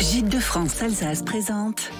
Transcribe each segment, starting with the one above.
Gîtes de France Alsace présente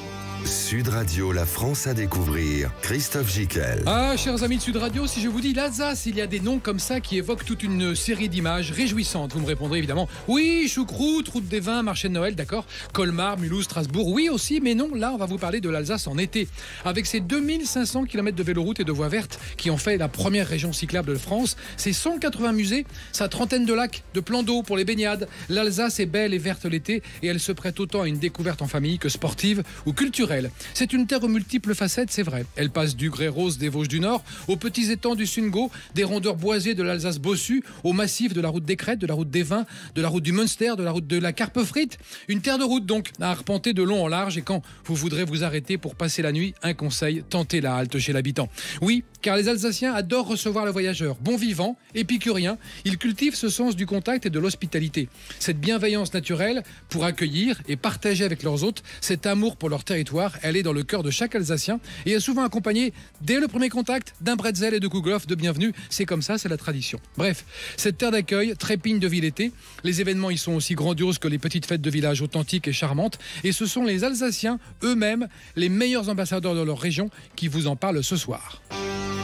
Sud Radio, la France à découvrir. Christophe Jiquel. Ah, chers amis de Sud Radio, si je vous dis l'Alsace, il y a des noms comme ça qui évoquent toute une série d'images réjouissantes. Vous me répondrez évidemment, oui, choucroute, route des vins, marché de Noël, d'accord. Colmar, Mulhouse, Strasbourg, oui aussi, mais non, là on va vous parler de l'Alsace en été. Avec ses 2500 km de véloroute et de voies vertes qui ont fait la première région cyclable de France, ses 180 musées, sa trentaine de lacs, de plans d'eau pour les baignades. L'Alsace est belle et verte l'été et elle se prête autant à une découverte en famille que sportive ou culturelle. C'est une terre aux multiples facettes, c'est vrai. Elle passe du grès rose des Vosges du Nord, aux petits étangs du Sungo, des rondeurs boisées de l'Alsace bossue, au massif de la route des Crêtes, de la route des Vins, de la route du Münster, de la route de la Carpe frite. Une terre de route donc, à arpenter de long en large. Et quand vous voudrez vous arrêter pour passer la nuit, un conseil, tentez la halte chez l'habitant. Oui, car les Alsaciens adorent recevoir le voyageur. Bon vivant, épicurien, ils cultivent ce sens du contact et de l'hospitalité. Cette bienveillance naturelle pour accueillir et partager avec leurs hôtes cet amour pour leur territoire. Elle est dans le cœur de chaque Alsacien et est souvent accompagnée dès le premier contact d'un bretzel et de kouglof de bienvenue. C'est comme ça, c'est la tradition. Bref, cette terre d'accueil trépigne de vie l'été. Les événements y sont aussi grandioses que les petites fêtes de village authentiques et charmantes. Et ce sont les Alsaciens eux-mêmes, les meilleurs ambassadeurs de leur région, qui vous en parlent ce soir.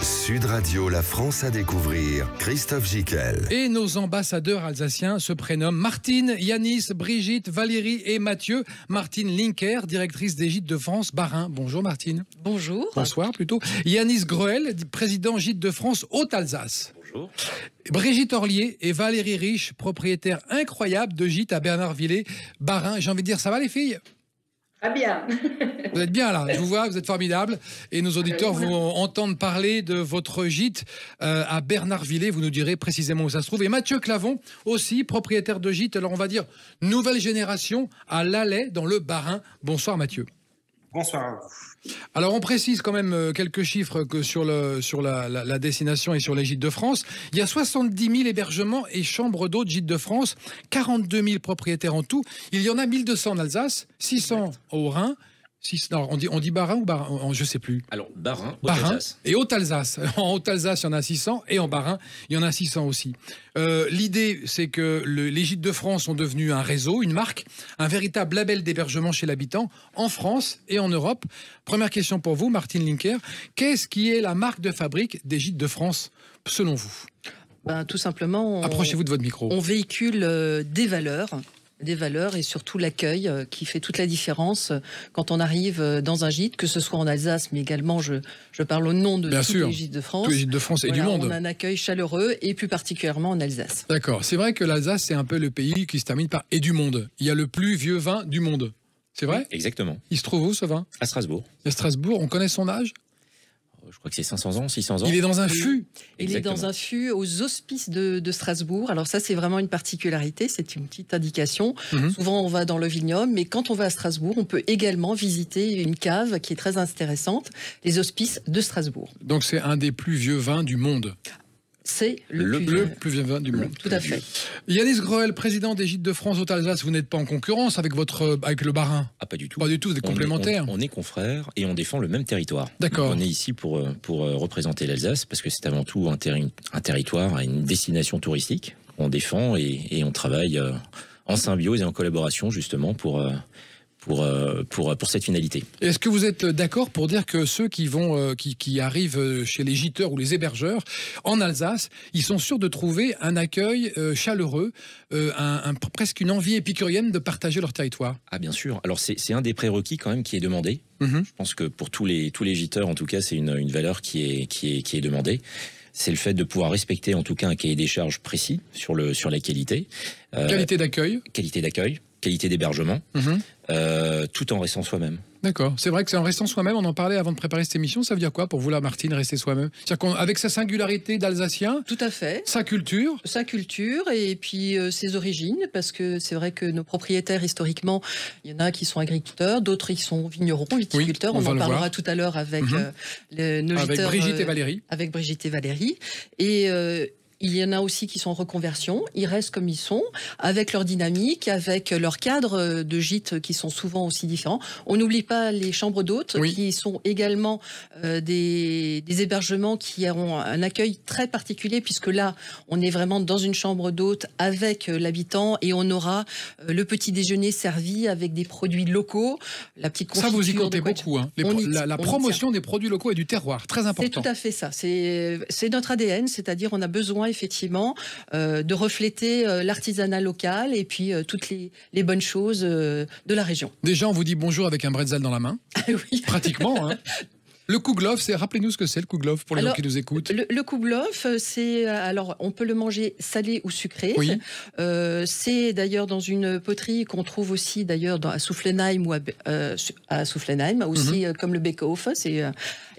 Sud Radio, la France à découvrir. Christophe Jiquel. Et nos ambassadeurs alsaciens se prénomment Martine, Yanis, Brigitte, Valérie et Mathieu. Martine Linker, directrice des Gîtes de France, Bas-Rhin. Bonjour Martine. Bonjour. Bonsoir plutôt. Yanis Groel, président Gîtes de France Haute-Alsace. Bonjour. Brigitte Orlier et Valérie Riche, propriétaires incroyables de gîtes à Bernardvillers, Bas-Rhin. J'ai envie de dire, ça va les filles ? Très bien. Vous êtes bien là, je vous vois, vous êtes formidables. Et nos auditeurs vont entendre parler de votre gîte à Bernardvillers. Vous nous direz précisément où ça se trouve. Et Mathieu Clavon, aussi propriétaire de gîte, alors on va dire nouvelle génération, à Lallet, dans le Bas-Rhin. Bonsoir Mathieu. Bonsoir. Alors on précise quand même quelques chiffres que sur la destination et sur les gîtes de France. Il y a 70 000 hébergements et chambres d'hôtes Gîtes de France, 42 000 propriétaires en tout. Il y en a 1200 en Alsace, 600 au Rhin. Non, on dit Bas-Rhin ou Bas-Rhin, je ne sais plus. Alors, Bas-Rhin, Haute-Alsace. Et Haute-Alsace. En Haute-Alsace, il y en a 600 et en Bas-Rhin, il y en a 600 aussi. L'idée, c'est que les Gîtes de France sont devenus un réseau, une marque, un véritable label d'hébergement chez l'habitant en France et en Europe. Première question pour vous, Martine Linker. Qu'est-ce qui est la marque de fabrique des Gîtes de France, selon vous ? Tout simplement, approchez-vous de votre micro. On véhicule des valeurs et surtout l'accueil qui fait toute la différence quand on arrive dans un gîte, que ce soit en Alsace, mais également, je parle au nom de tous les gîtes de France. Tous les gîtes de France et du monde. On a un accueil chaleureux et plus particulièrement en Alsace. D'accord. C'est vrai que l'Alsace, c'est un peu le pays qui se termine par « et du monde ». Il y a le plus vieux vin du monde. C'est vrai ? Oui, exactement. Il se trouve où ce vin ? À Strasbourg. À Strasbourg, on connaît son âge ? Je crois que c'est 500 ans, 600 ans. Il est dans un fût. Il est dans un fût aux Hospices de Strasbourg. Alors ça, c'est vraiment une particularité, c'est une petite indication. Souvent, on va dans le vignoble, mais quand on va à Strasbourg, on peut également visiter une cave qui est très intéressante, les Hospices de Strasbourg. Donc c'est un des plus vieux vins du monde. C'est le plus vieux vin du monde. Tout à fait. Yanis Groel, président des Gîtes de France Haute-Alsace, vous n'êtes pas en concurrence avec le Bas-Rhin ? Ah, pas du tout. Pas du tout, vous êtes complémentaires. On est confrères et on défend le même territoire. D'accord. On est ici pour représenter l'Alsace parce que c'est avant tout un territoire, une destination touristique. On défend et on travaille en symbiose et en collaboration justement pour cette finalité. Est-ce que vous êtes d'accord pour dire que ceux qui arrivent chez les gîteurs ou les hébergeurs en Alsace, ils sont sûrs de trouver un accueil chaleureux, presque une envie épicurienne de partager leur territoire ? Ah bien sûr. Alors c'est un des prérequis quand même qui est demandé. Je pense que pour tous les gîteurs, en tout cas, c'est une valeur qui est demandée. C'est le fait de pouvoir respecter en tout cas un cahier des charges précis sur la qualité. Qualité d'accueil. Qualité d'hébergement, tout en restant soi-même. D'accord. C'est vrai que c'est en restant soi-même, on en parlait avant de préparer cette émission, ça veut dire quoi pour vous là, Martine, rester soi-même ? C'est-à-dire qu'avec sa singularité d'Alsacien, tout à fait. Sa culture et puis ses origines, parce que c'est vrai que nos propriétaires, historiquement, il y en a qui sont agriculteurs, d'autres qui sont vignerons, viticulteurs, oui, on en parlera tout à l'heure avec nos gîteurs. Avec Brigitte et Valérie. Avec Brigitte et Valérie. Et Il y en a aussi qui sont en reconversion, ils restent comme ils sont, avec leur dynamique, avec leur cadre de gîte qui sont souvent aussi différents. On n'oublie pas les chambres d'hôtes, qui sont également des hébergements qui auront un accueil très particulier, puisque là, on est vraiment dans une chambre d'hôte avec l'habitant et on aura le petit déjeuner servi avec des produits locaux, la petite confiture. Ça, vous y comptez beaucoup, hein. La promotion des produits locaux et du terroir, très important. C'est tout à fait ça, c'est notre ADN, c'est-à-dire on a besoin effectivement de refléter l'artisanat local et puis toutes les bonnes choses de la région. Déjà, on vous dit bonjour avec un bretzel dans la main. Oui. Pratiquement, hein. Le kouglof, rappelez-nous ce que c'est le kouglof pour les gens qui nous écoutent. Le kouglof, alors on peut le manger salé ou sucré. Oui. C'est d'ailleurs dans une poterie qu'on trouve aussi d'ailleurs à Soufflenheim ou à Soufflenheim aussi comme le Beekhof.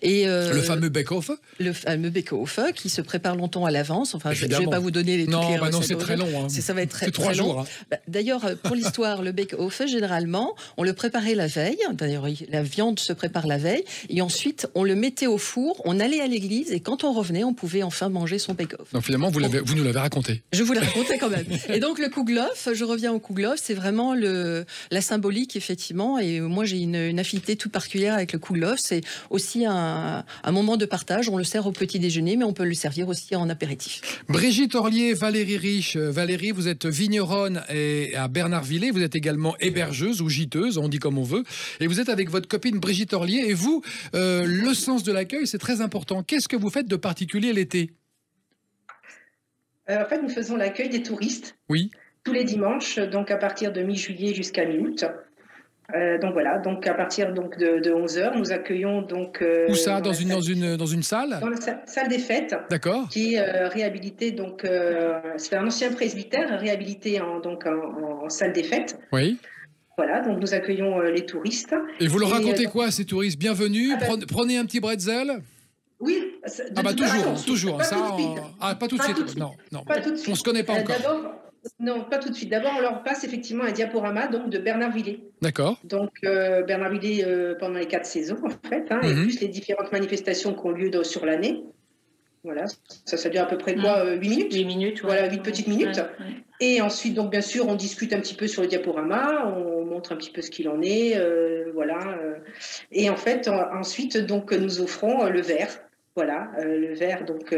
Le fameux Beekhof. Le fameux Beekhof qui se prépare longtemps à l'avance. Enfin, je ne vais pas vous donner toutes les recettes. Non, c'est très long. Hein. Ça va être très 3 jours. Hein. D'ailleurs, pour l'histoire, le Beekhof, généralement, on le préparait la veille. D'ailleurs, la viande se prépare la veille et ensuite on le mettait au four, on allait à l'église et quand on revenait, on pouvait enfin manger son Beekhof. Donc finalement, vous nous l'avez raconté. Je vous l'ai raconté quand même. Et donc le kouglof, je reviens au kouglof, c'est vraiment la symbolique effectivement. Et moi j'ai une affinité toute particulière avec le kouglof. C'est aussi un moment de partage. On le sert au petit déjeuner, mais on peut le servir aussi en apéritif. Brigitte Orlier, Valérie Riche. Valérie, vous êtes vigneronne à Bernardvillers. Vous êtes également hébergeuse ou gîteuse, on dit comme on veut. Et vous êtes avec votre copine Brigitte Orlier. Et vous, le sens de l'accueil, c'est très important. Qu'est-ce que vous faites de particulier l'été ? En fait, nous faisons l'accueil des touristes. Oui. Tous les dimanches, donc à partir de mi-juillet jusqu'à mi-août. Donc voilà, donc à partir de 11h, nous accueillons donc... Où ça ? Dans une salle ? Dans la salle des fêtes. D'accord. Qui est réhabilitée, donc c'est un ancien presbytère réhabilité en salle des fêtes. Oui. Voilà, donc nous accueillons les touristes. Et vous leur racontez quoi à ces touristes ? Bienvenue, prenez un petit bretzel. Oui. Toujours. Pas tout de suite. Non. Pas tout de suite. On ne se connaît pas encore. Non, pas tout de suite. D'abord, on leur passe effectivement un diaporama donc, de Bernardvillers. D'accord. Donc, Bernardvillers pendant les 4 saisons, en fait, et plus les différentes manifestations qui ont lieu sur l'année. Voilà, ça dure à peu près 8 minutes 8 minutes, ouais. Voilà, 8 petites minutes. Ouais. Et ensuite, donc, bien sûr, on discute un petit peu sur le diaporama, on montre un petit peu ce qu'il en est, voilà. Et en fait, ensuite, donc, nous offrons le verre. Voilà, le verre, donc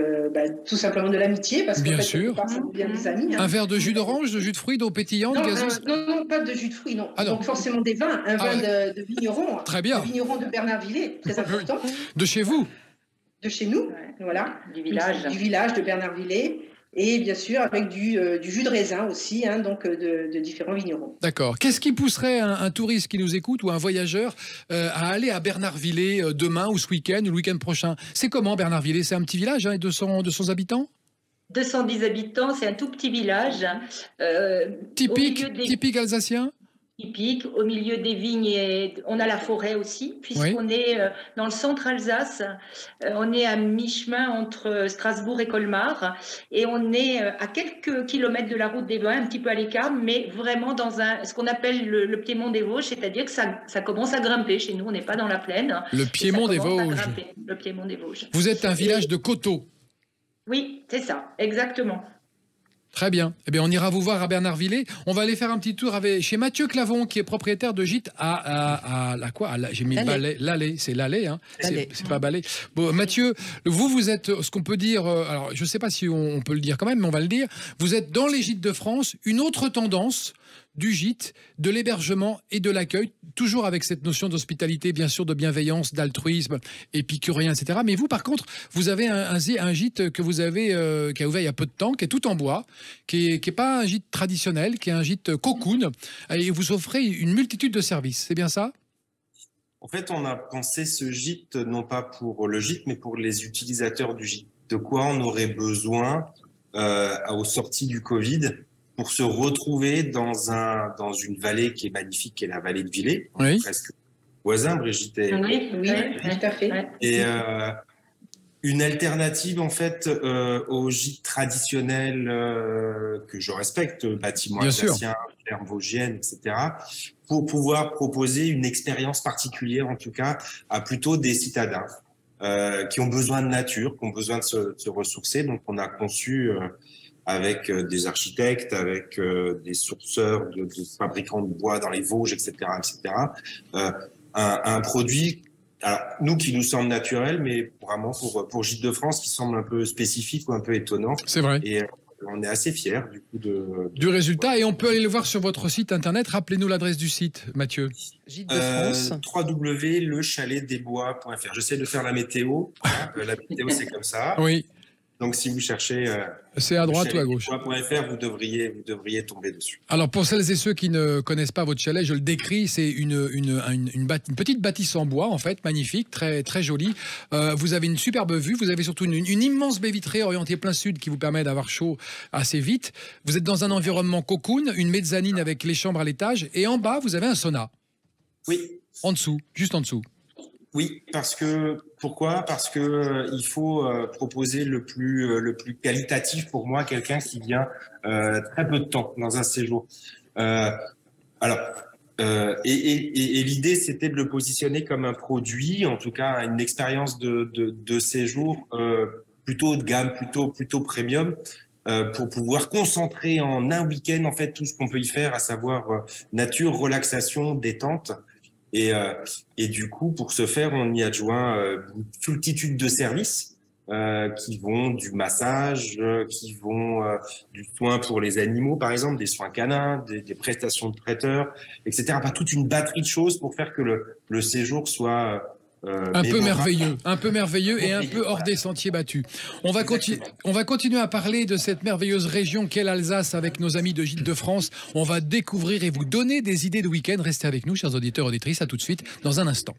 tout simplement de l'amitié, parce bien qu'en fait, sûr. Ça devient des amis. Un verre de jus d'orange, de jus de fruits, d'eau pétillante, gazeuse ? Non, pas de jus de fruits, non. Ah, non. Donc forcément des vins, un vin de vigneron. Très bien. De vigneron de Bernardvillers, très important. De chez vous ? De chez nous, voilà. Du village. Du village de Bernardvillers. Et bien sûr, avec du jus de raisin aussi, donc de différents vignerons. D'accord. Qu'est-ce qui pousserait un touriste qui nous écoute ou un voyageur à aller à Bernardvillers demain ou ce week-end ou le week-end prochain ? C'est comment Bernardvillers ? C'est un petit village, 200 habitants ? 210 habitants, c'est un tout petit village. Typique alsacien ? Typique, au milieu des vignes, et on a la forêt aussi, puisqu'on est dans le centre Alsace, on est à mi-chemin entre Strasbourg et Colmar, et on est à quelques kilomètres de la route des vins, un petit peu à l'écart, mais vraiment dans ce qu'on appelle le Piémont des Vosges, c'est-à-dire que ça commence à grimper chez nous, on n'est pas dans la plaine. Le Piémont des Vosges. Le Piémont des Vosges. Vous êtes un village de coteaux. Oui, c'est ça, exactement. Très bien. Eh bien, on ira vous voir à Bernardvillers. On va aller faire un petit tour chez Mathieu Clavon, qui est propriétaire de gîte j'ai mis l'allée. C'est l'allée, hein. C'est pas balai. Bon, Mathieu, vous êtes, ce qu'on peut dire, alors je ne sais pas si on peut le dire quand même, mais on va le dire. Vous êtes dans les gîtes de France, une autre tendance du gîte, de l'hébergement et de l'accueil, toujours avec cette notion d'hospitalité, bien sûr, de bienveillance, d'altruisme, épicurien, etc. Mais vous, par contre, vous avez un gîte que vous avez, qui a ouvert il y a peu de temps, qui est tout en bois, qui est pas un gîte traditionnel, qui est un gîte cocoon, et vous offrez une multitude de services. C'est bien ça ? En fait, on a pensé ce gîte, non pas pour le gîte, mais pour les utilisateurs du gîte. De quoi on aurait besoin aux sorties du Covid pour se retrouver dans une vallée qui est magnifique, qui est la vallée de Villers, presque voisin, Brigitte. Oui, tout à fait. Et une alternative, en fait, au gîte traditionnel que je respecte, bâtiment alsacien, ferme vosgienne, etc., pour pouvoir proposer une expérience particulière, en tout cas, à plutôt des citadins. qui ont besoin de nature, qui ont besoin de se ressourcer. Donc, on a conçu avec des architectes, avec des sourceurs de fabricants de bois dans les Vosges, etc., un produit, alors, nous qui nous semble naturel, mais vraiment pour Gîtes de France qui semble un peu spécifique ou un peu étonnant. C'est vrai. Et on est assez fiers du coup du résultat, et on peut aller le voir sur votre site internet. Rappelez-nous l'adresse du site, Mathieu. Gîtes de France. www.lechaletdesbois.fr. J'essaie de faire la météo. La météo, c'est comme ça. Oui. Donc, si vous cherchez c'est à droite ou à gauche. Chaletdesbois.fr, vous devriez tomber dessus. Alors, pour celles et ceux qui ne connaissent pas votre chalet, je le décris, c'est une petite bâtisse en bois, en fait, magnifique, très, très jolie. Vous avez une superbe vue, vous avez surtout une immense baie vitrée orientée plein sud qui vous permet d'avoir chaud assez vite. Vous êtes dans un environnement cocoon, une mezzanine avec les chambres à l'étage, et en bas, vous avez un sauna. Oui. En dessous, juste en dessous. Oui, pourquoi ? Parce que il faut proposer le plus qualitatif pour moi, quelqu'un qui vient très peu de temps dans un séjour. Et l'idée, c'était de le positionner comme un produit, en tout cas une expérience de séjour plutôt haut de gamme, plutôt premium, pour pouvoir concentrer en un week-end en fait tout ce qu'on peut y faire, à savoir nature, relaxation, détente. Et du coup, pour ce faire, on y adjoint une multitude de services qui vont du massage, qui vont du soin pour les animaux, par exemple, des soins canins, des prestations de traiteurs, etc. Enfin, toute une batterie de choses pour faire que le séjour soit un peu merveilleux et un peu hors des sentiers battus. On va continuer à parler de cette merveilleuse région qu'est l'Alsace avec nos amis de Gîtes de France. On va découvrir et vous donner des idées de week-end. Restez avec nous, chers auditeurs et auditrices. À tout de suite, dans un instant.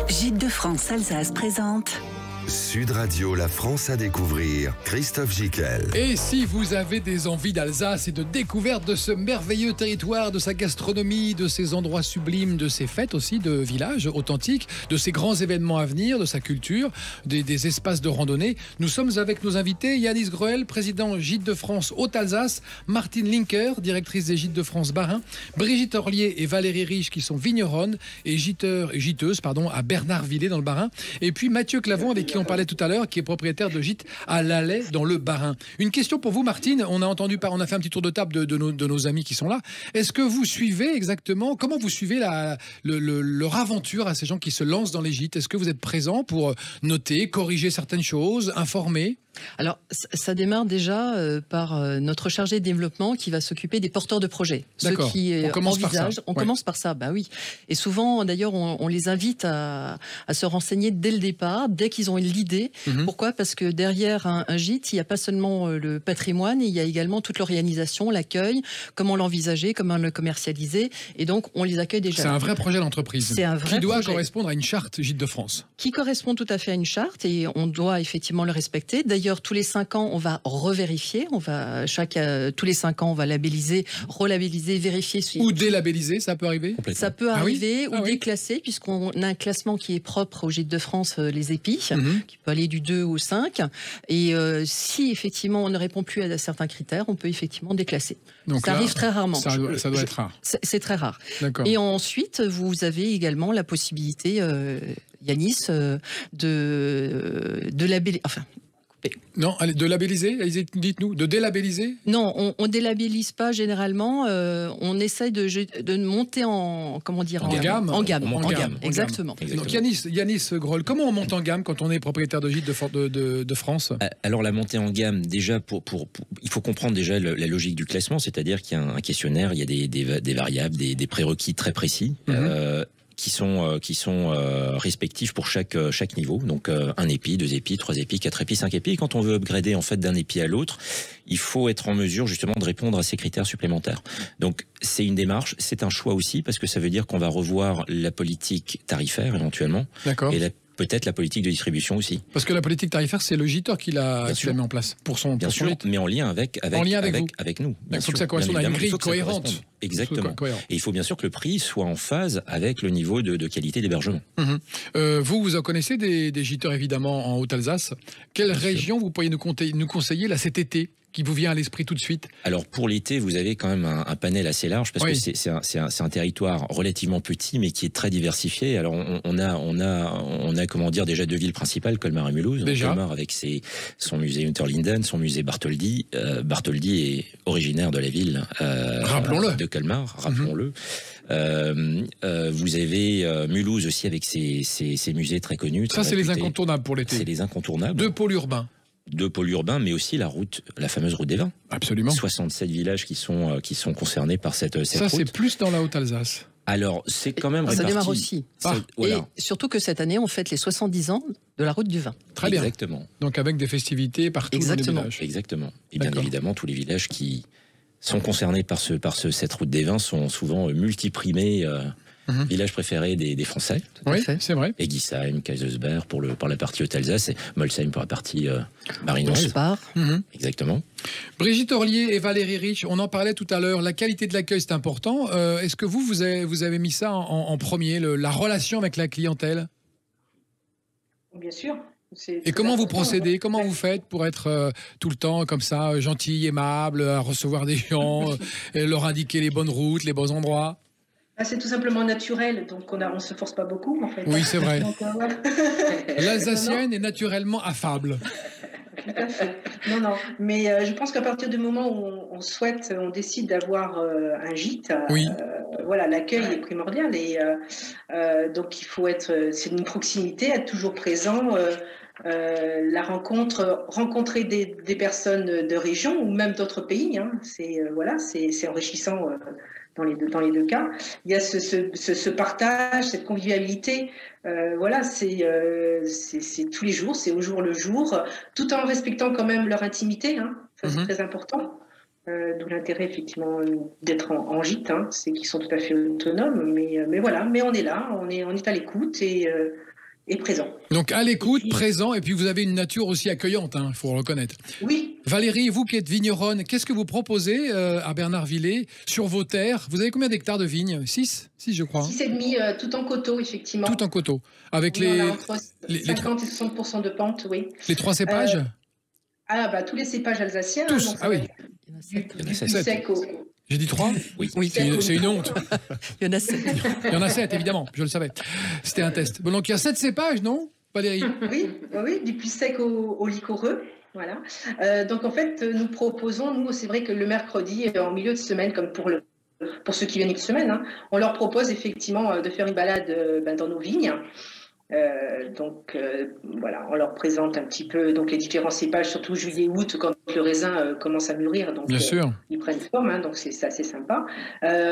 Gîtes de France Alsace présente Sud Radio, la France à découvrir. Christophe Gickel. Et si vous avez des envies d'Alsace et de découverte de ce merveilleux territoire, de sa gastronomie, de ses endroits sublimes, de ses fêtes aussi, de villages authentiques, de ses grands événements à venir, de sa culture, des espaces de randonnée, nous sommes avec nos invités, Yanis Groel, président Gîtes de France Haute-Alsace, Martine Linker, directrice des Gîtes de France Bas-Rhin, Brigitte Orlier et Valérie Riche qui sont vigneronnes et gîteuses à Bernardvillers dans le Bas-Rhin, et puis Mathieu Clavon avec qui on parlait tout à l'heure, qui est propriétaire de gîte à Lallet dans le Bas-Rhin. Une question pour vous, Martine. On a fait un petit tour de table de nos amis qui sont là. Est-ce que vous suivez exactement, comment vous suivez leur aventure à ces gens qui se lancent dans les gîtes? Est-ce que vous êtes présent pour noter, corriger certaines choses, informer? Alors, ça démarre déjà par notre chargé de développement qui va s'occuper des porteurs de projets. Ceux qui envisagent. On commence par ça, bah oui. Et souvent, d'ailleurs, on les invite à se renseigner dès le départ, dès qu'ils ont l'idée. Pourquoi ? Parce que derrière un gîte, il n'y a pas seulement le patrimoine, il y a également toute l'organisation, l'accueil, comment l'envisager, comment le commercialiser. Et donc, on les accueille déjà. C'est un vrai projet d'entreprise. C'est un vrai qui doit projet. Correspondre à une charte Gîtes de France. Qui correspond tout à fait à une charte et on doit effectivement le respecter. D'ailleurs, tous les 5 ans, on va revérifier. Tous les 5 ans, on va labelliser, relabelliser, vérifier. Ou délabelliser, ça peut arriver ? Ça peut arriver, ou déclasser, puisqu'on a un classement qui est propre au Gîtes de France, les épis, qui peut aller du 2 au 5. Et si effectivement on ne répond plus à certains critères, on peut effectivement déclasser. Donc ça arrive très rarement. Ça doit être rare. C'est très rare. D'accord. Et ensuite, vous avez également la possibilité, Yanis, de labelliser. Non, allez, de labelliser, dites-nous, de délabelliser ? Non, on ne délabellise pas généralement. On essaye de monter en gamme. En gamme, exactement. Donc Yanis Groel, comment on monte en gamme quand on est propriétaire de gîte de France ? Alors la montée en gamme, déjà, il faut comprendre déjà la logique du classement, c'est-à-dire qu'il y a un questionnaire, il y a des variables, des prérequis très précis. Qui sont respectifs pour chaque niveau. Donc un épi, 2 épis, 3 épis, 4 épis, 5 épis. Et quand on veut upgrader en fait d'un épi à l'autre, il faut être en mesure justement de répondre à ces critères supplémentaires. Donc c'est une démarche, c'est un choix aussi parce que ça veut dire qu'on va revoir la politique tarifaire éventuellement. D'accord. Et peut-être la politique de distribution aussi. Parce que la politique tarifaire, c'est le giteur qui l'a mis en place pour son gîte. Mais en lien avec nous. Il faut que ça corresponde à une grille cohérente. Exactement. Et il faut bien sûr que le prix soit en phase avec le niveau de qualité d'hébergement. Vous en connaissez des gîteurs évidemment en Haute-Alsace. Quelle région vous pourriez nous conseiller là cet été qui vous vient à l'esprit tout de suite? Alors pour l'été, vous avez quand même un panel assez large parce que c'est un territoire relativement petit mais qui est très diversifié. Alors on a comment dire déjà deux villes principales, Colmar et Mulhouse. Colmar avec son musée Unterlinden, son musée Bartholdi. Bartholdi est originaire de la ville de Colmar, rappelons-le. Vous avez Mulhouse aussi avec ses musées très connus. Ça, c'est les incontournables pour l'été. C'est les incontournables. Deux pôles urbains. Deux pôles urbains, mais aussi la fameuse route des vins. Absolument. 67 villages qui sont concernés par cette route. Ça, c'est plus dans la Haute-Alsace. Alors, c'est quand même réparti. Ça démarre aussi. Voilà. Et surtout que cette année, on fête les 70 ans de la route du vin. Très bien. Exactement. Donc avec des festivités partout dans les villages. Exactement. Et bien évidemment, tous les villages qui sont concernés par cette route des vins sont souvent multiprimés. Village préféré des Français. Oui, c'est vrai. Egisheim, Kaisersberg pour la partie Haute-Alsace et Molsheim pour la partie marinoise. Exactement. Brigitte Orlier et Valérie Rich, on en parlait tout à l'heure, la qualité de l'accueil c'est important. Est-ce que vous avez mis ça en premier, la relation avec la clientèle? Bien sûr. Et comment vous procédez? Comment vous faites pour être tout le temps comme ça, gentil, aimable, à recevoir des gens, leur indiquer les bonnes routes, les bons endroits? C'est tout simplement naturel, donc on ne se force pas beaucoup en fait. Oui, c'est vrai. L'Alsacienne est naturellement affable. Tout à fait. Non, mais je pense qu'à partir du moment où on décide d'avoir un gîte, voilà, l'accueil est primordial et donc il faut c'est une proximité, être toujours présent. La rencontrer des personnes de région ou même d'autres pays, hein, c'est enrichissant dans les deux cas. Il y a ce partage, cette convivialité. C'est tous les jours, c'est au jour le jour, tout en respectant quand même leur intimité. Hein, ça c'est très important. D'où l'intérêt effectivement d'être en gîte, hein, c'est qu'ils sont tout à fait autonomes. Mais voilà, mais on est là, on est à l'écoute et présent. Donc à l'écoute, présent, et puis vous avez une nature aussi accueillante, il faut le reconnaître. Oui. Valérie, vous qui êtes vigneronne, qu'est-ce que vous proposez à Bernardvillers sur vos terres? Vous avez combien d'hectares de vignes? 6 je crois. 6,5 tout en coteaux, effectivement. Tout en coteaux. Avec les 50 et 60% de pente, oui. Les 3 cépages tous les cépages alsaciens. Tous, donc, oui. Du sec au... J'ai dit 3? Oui. C'est une honte. Il y en a 7. Il y en a 7, évidemment, je le savais. C'était un test. Bon, donc il y a 7 cépages, non, Valérie? Oui, du plus sec au liquoreux. Voilà. Donc en fait, nous proposons, c'est vrai que le mercredi, en milieu de semaine, comme pour ceux qui viennent une semaine, hein, on leur propose effectivement de faire une balade dans nos vignes. Voilà, on leur présente un petit peu les différents cépages, surtout juillet-août, quand le raisin commence à mûrir. Donc, bien sûr. Ils prennent forme, hein, donc c'est assez sympa.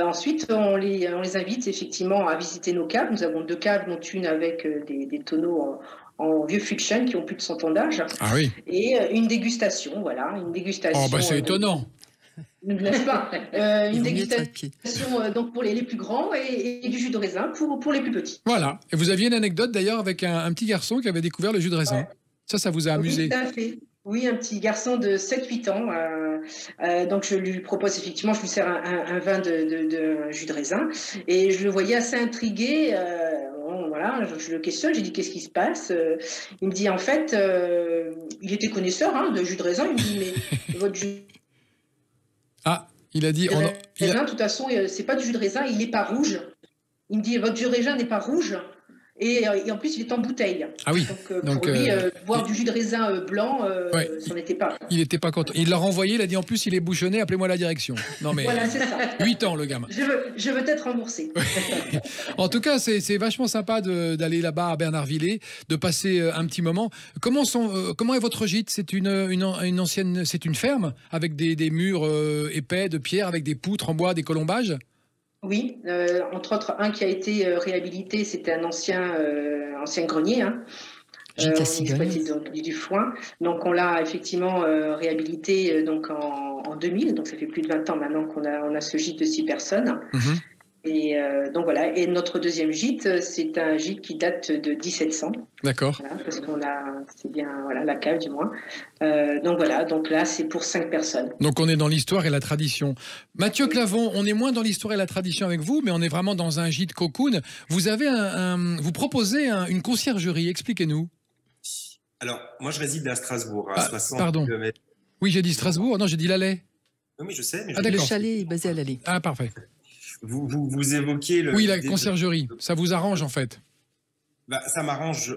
Ensuite, on les invite effectivement à visiter nos caves. Nous avons 2 caves, dont une avec des tonneaux en vieux fût de chêne qui ont plus de 100 ans d'âge. Ah oui. Et une dégustation, voilà, une dégustation. Oh bah c'est étonnant. N'est-ce pas une dégustation donc pour les plus grands et du jus de raisin pour les plus petits. Voilà. Et vous aviez une anecdote d'ailleurs avec un petit garçon qui avait découvert le jus de raisin. Ouais. Ça vous a amusé? Oui, tout à fait. Oui, un petit garçon de 7-8 ans. Donc je lui propose effectivement, je lui sers un vin de jus de raisin et je le voyais assez intrigué. Voilà, je le questionne, j'ai dit qu'est-ce qui se passe? Il me dit en fait, il était connaisseur de jus de raisin. Il me dit mais votre jus. Ah, il a dit. De toute façon, c'est pas du jus de raisin, il n'est pas rouge. Il me dit votre jus de raisin n'est pas rouge. Et en plus, il est en bouteille. Ah oui. Donc pour lui, boire du jus de raisin blanc, ça n'était pas. Il n'était pas content. Il l'a renvoyé, il a dit en plus, il est bouchonné, appelez-moi la direction. Non mais. Voilà, c'est ça. 8 ans, le gamin. Je veux être remboursé. En tout cas, c'est vachement sympa d'aller là-bas à Bernardvillers, de passer un petit moment. Comment est votre gîte? C'est une ancienne, c'est une ferme avec des murs épais de pierre, avec des poutres en bois, des colombages? Oui, entre autres, un qui a été réhabilité, c'était un ancien grenier. Hein. On exploitait du foin. Donc, on l'a effectivement réhabilité en 2000. Donc, ça fait plus de 20 ans maintenant qu'on a ce gîte de 6 personnes. Et donc, voilà. Et notre deuxième gîte, c'est un gîte qui date de 1700. D'accord. Voilà, parce c'est bien la cave du moins. Donc, voilà. Donc là, c'est pour 5 personnes. Donc, on est dans l'histoire et la tradition. Mathieu Clavon, on est moins dans l'histoire et la tradition avec vous, mais on est vraiment dans un gîte cocoon. Vous avez vous proposez une conciergerie. Expliquez-nous. Alors, moi, je réside à Strasbourg, à 60 pardon. km. Oui, j'ai dit Strasbourg. Non, j'ai dit l'Alais. Oui, je sais. Mais le chalet est basé à l'Alais. Ah, parfait. Vous évoquiez Oui, la conciergerie. Ça vous arrange, en fait? Ça m'arrange.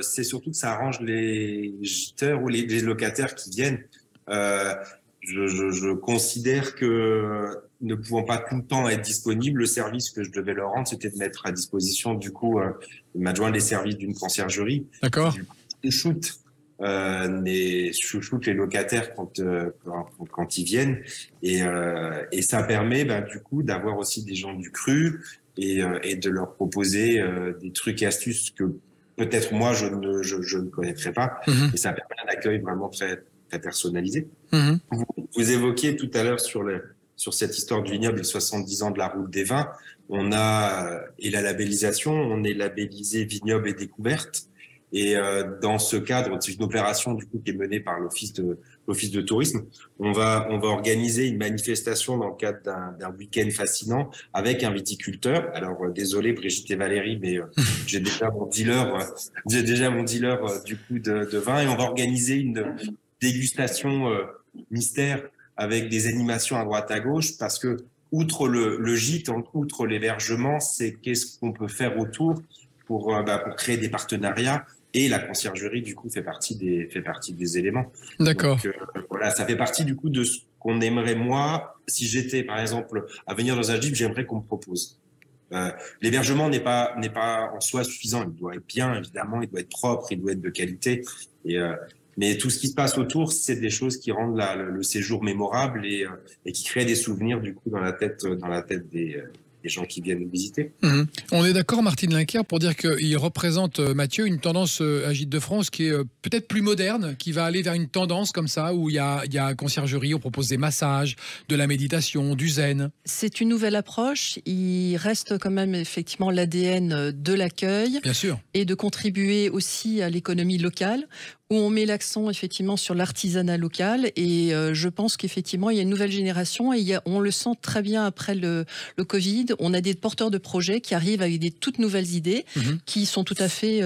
C'est surtout que ça arrange les gîteurs ou les locataires qui viennent. Je considère que ne pouvant pas tout le temps être disponible, le service que je devais leur rendre, c'était de mettre à disposition, du coup, m'adjoindre les services d'une conciergerie. D'accord. Chouchoute les locataires quand ils viennent. Et ça permet, du coup, d'avoir aussi des gens du cru et de leur proposer des trucs et astuces que peut-être moi, je ne connaîtrais pas. Et ça permet un accueil vraiment très, très personnalisé. Vous évoquiez tout à l'heure sur cette histoire du vignoble, les 70 ans de la route des vins. On a, et la labellisation, on est labellisé vignoble et découverte. Et dans ce cadre, c'est une opération du coup qui est menée par l'office de tourisme. On va organiser une manifestation dans le cadre d'un week-end fascinant avec un viticulteur. Alors désolé Brigitte et Valérie, mais j'ai déjà mon dealer du coup de vin, et on va organiser une dégustation mystère avec des animations à droite à gauche, parce que outre le gîte, outre l'hébergement, c'est qu'est-ce qu'on peut faire autour pour créer des partenariats. Et la conciergerie, du coup, fait partie des éléments. D'accord. Donc, voilà, ça fait partie, du coup, de ce qu'on aimerait, moi, si j'étais, par exemple, à venir dans un gîte, j'aimerais qu'on me propose. L'hébergement n'est pas en soi suffisant. Il doit être bien, évidemment, il doit être propre, il doit être de qualité. Mais tout ce qui se passe autour, c'est des choses qui rendent le séjour mémorable et qui créent des souvenirs, du coup, dans la tête des gens qui viennent nous visiter. On est d'accord, Martine Linker, pour dire qu'il représente, Mathieu, une tendance à Gîtes de France qui est peut-être plus moderne, qui va aller vers une tendance comme ça, où il y a conciergerie, on propose des massages, de la méditation, du zen. C'est une nouvelle approche. Il reste quand même effectivement l'ADN de l'accueil. Bien sûr. Et de contribuer aussi à l'économie locale, où on met l'accent effectivement sur l'artisanat local. Et je pense qu'effectivement, il y a une nouvelle génération et on le sent très bien après le Covid. On a des porteurs de projets qui arrivent avec des toutes nouvelles idées qui sont tout à fait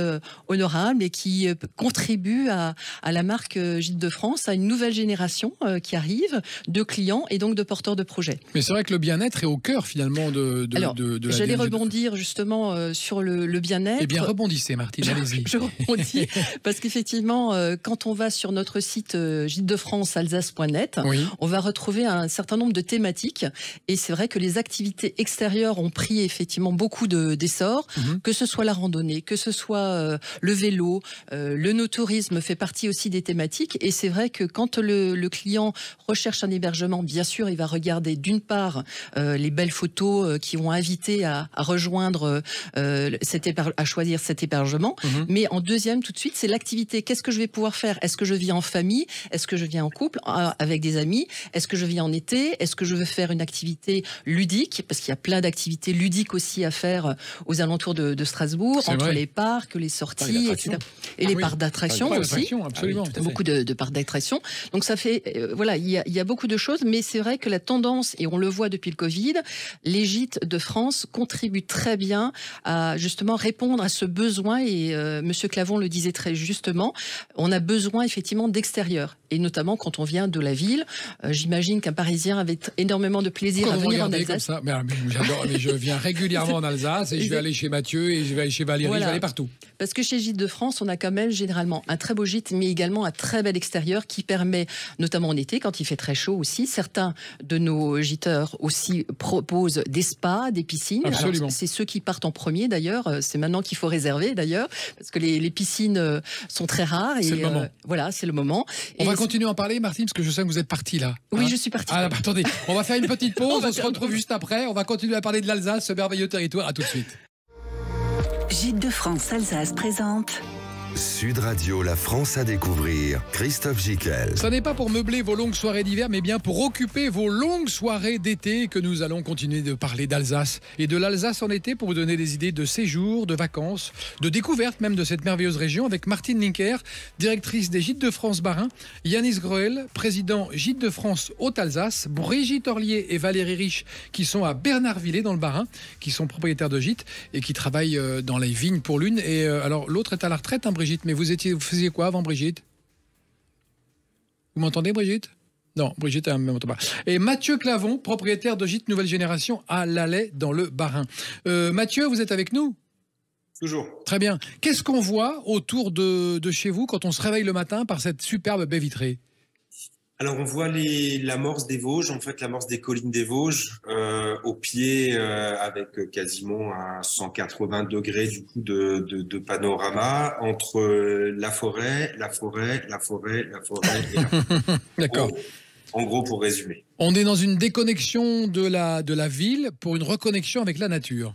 honorables et qui contribuent à la marque Gîtes de France, à une nouvelle génération qui arrive de clients et donc de porteurs de projets. Mais c'est vrai que le bien-être est au cœur finalement de la j'allais rebondir justement sur le bien-être. Eh bien, rebondissez, Martine, allez-y. Je rebondis parce qu'effectivement, quand on va sur notre site gîtesdefrancealsace.net, on va retrouver un certain nombre de thématiques. Et c'est vrai que les activités extérieures ont pris effectivement beaucoup d'essor, que ce soit la randonnée, que ce soit le vélo, le no-tourisme fait partie aussi des thématiques. Et c'est vrai que quand le client recherche un hébergement, bien sûr, il va regarder d'une part les belles photos qui vont inviter à rejoindre, à choisir cet hébergement. Mais en deuxième, tout de suite, c'est l'activité. Qu'est-ce que je vais pouvoir faire? Est-ce que je viens en famille? Est-ce que je viens en couple avec des amis? Est-ce que je viens en été? Est-ce que je veux faire une activité ludique? Parce qu'il y a plein d'activités ludiques aussi à faire aux alentours de Strasbourg, entre les parcs, les sorties, etc. Et les parcs d'attractions aussi. Absolument. Beaucoup de parcs d'attractions. Donc ça fait, voilà, il y a beaucoup de choses, mais c'est vrai que la tendance, et on le voit depuis le Covid, les gîtes de France contribuent très bien à justement répondre à ce besoin. Et Monsieur Clavon le disait très justement, on a besoin effectivement d'extérieur. Et notamment quand on vient de la ville, j'imagine qu'un Parisien avait énormément de plaisir à venir en Alsace. Comme ça. J'adore, mais je viens régulièrement en Alsace et je vais aller chez Mathieu et je vais aller chez Valérie, je vais aller partout. Parce que chez Gîtes de France, on a quand même généralement un très beau gîte, mais également un très bel extérieur qui permet, notamment en été, quand il fait très chaud aussi, certains de nos gîteurs aussi proposent des spas, des piscines. Absolument. C'est ceux qui partent en premier d'ailleurs, c'est maintenant qu'il faut réserver d'ailleurs, parce que les piscines sont très rares. C'est le moment. Voilà, c'est le moment. On va continuer à en parler, Martine, parce que je sais que vous êtes partie là. Oui, je suis partie. Ah, attendez, on va faire une petite pause, on se retrouve juste après, on va continuer à parler de l'Alsace, ce merveilleux territoire, à tout de suite. Gîtes de France Alsace présente Sud Radio, la France à découvrir. Christophe Gicquel. Ça n'est pas pour meubler vos longues soirées d'hiver, mais bien pour occuper vos longues soirées d'été que nous allons continuer de parler d'Alsace. Et de l'Alsace en été pour vous donner des idées de séjours, de vacances, de découverte même de cette merveilleuse région avec Martine Linker, directrice des Gîtes de France Bas-Rhin, Yanis Groel, président Gîtes de France Haute-Alsace, Brigitte Orlier et Valérie Rich qui sont à Bernardvillers dans le Bas-Rhin, qui sont propriétaires de gîtes et qui travaillent dans les vignes pour l'une. Et alors l'autre est à la retraite, hein, Brigitte, mais vous faisiez quoi avant Brigitte? Vous m'entendez, Brigitte? Non, Brigitte, elle ne m'entend pas. Et Mathieu Clavon, propriétaire de gîte Nouvelle Génération à Lallet, dans le Bas-Rhin. Mathieu, vous êtes avec nous? Toujours. Très bien. Qu'est-ce qu'on voit autour de chez vous quand on se réveille le matin par cette superbe baie vitrée? Alors, on voit l'amorce des Vosges, en fait, l'amorce des collines des Vosges, au pied, avec quasiment un 180 degrés du coup de panorama entre la forêt et la forêt. D'accord. En gros, pour résumer. On est dans une déconnexion de la ville pour une reconnexion avec la nature.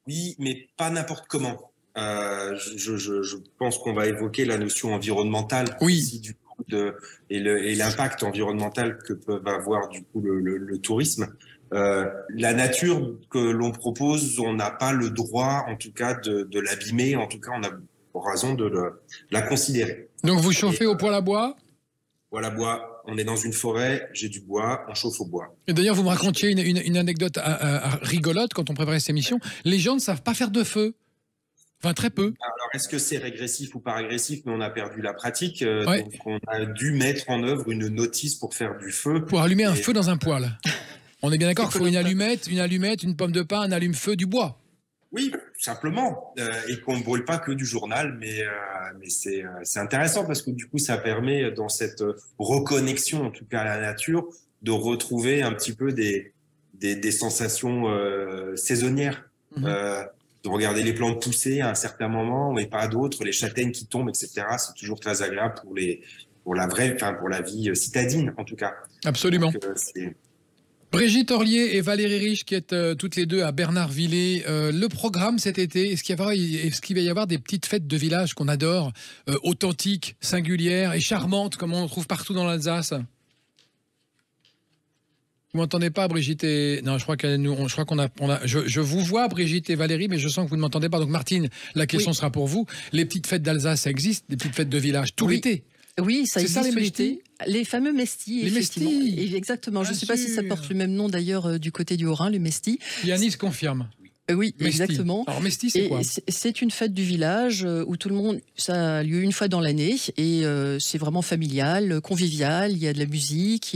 Oui, mais pas n'importe comment. Je pense qu'on va évoquer la notion environnementale. Oui. Aussi, du coup, et l'impact environnemental que peuvent avoir du coup le tourisme. La nature que l'on propose, on n'a pas le droit, en tout cas, de l'abîmer. En tout cas, on a raison de la considérer. Donc vous chauffez au poêle à bois? Voilà, bois. On est dans une forêt, j'ai du bois, on chauffe au bois. Et d'ailleurs, vous me racontiez une anecdote rigolote quand on préparait cette émission. Les gens ne savent pas faire de feu. Enfin, très peu. Alors, est-ce que c'est régressif ou pas régressif? Mais on a perdu la pratique. Ouais. Donc, on a dû mettre en œuvre une notice pour faire du feu. Pour allumer un feu dans un poêle. On est bien d'accord qu'il faut une allumette, une pomme de pin, un allume-feu, du bois. Oui, tout simplement. Et qu'on ne brûle pas que du journal. Mais c'est intéressant parce que du coup, ça permet, dans cette reconnexion, en tout cas à la nature, de retrouver un petit peu des sensations saisonnières. De regarder les plantes pousser à un certain moment, mais pas à d'autres, les châtaignes qui tombent, etc. C'est toujours très agréable pour la vie citadine, en tout cas. Absolument. Donc, Brigitte Orlier et Valérie Riche, qui êtes toutes les deux à Bernardvillers. Le programme cet été, est-ce qu'il va y avoir des petites fêtes de village qu'on adore, authentiques, singulières et charmantes, comme on trouve partout dans l'Alsace? Vous m'entendez pas, Brigitte et... Non, je crois qu'on a... Je vous vois, Brigitte et Valérie, mais je sens que vous ne m'entendez pas. Donc, Martine, la question sera pour vous. Les petites fêtes d'Alsace, ça existe? Des petites fêtes de village tout l'été? Oui, ça existe les l'été. Les fameux mestis, les effectivement. mestis. Exactement. Je ne sais pas si ça porte le même nom, d'ailleurs, du côté du Haut-Rhin, les mestis. Yanis confirme. Oui, Mesti. exactement. Alors, Mesti, c'est quoi? C'est une fête du village où tout le monde, ça a lieu une fois dans l'année et c'est vraiment familial, convivial. Il y a de la musique,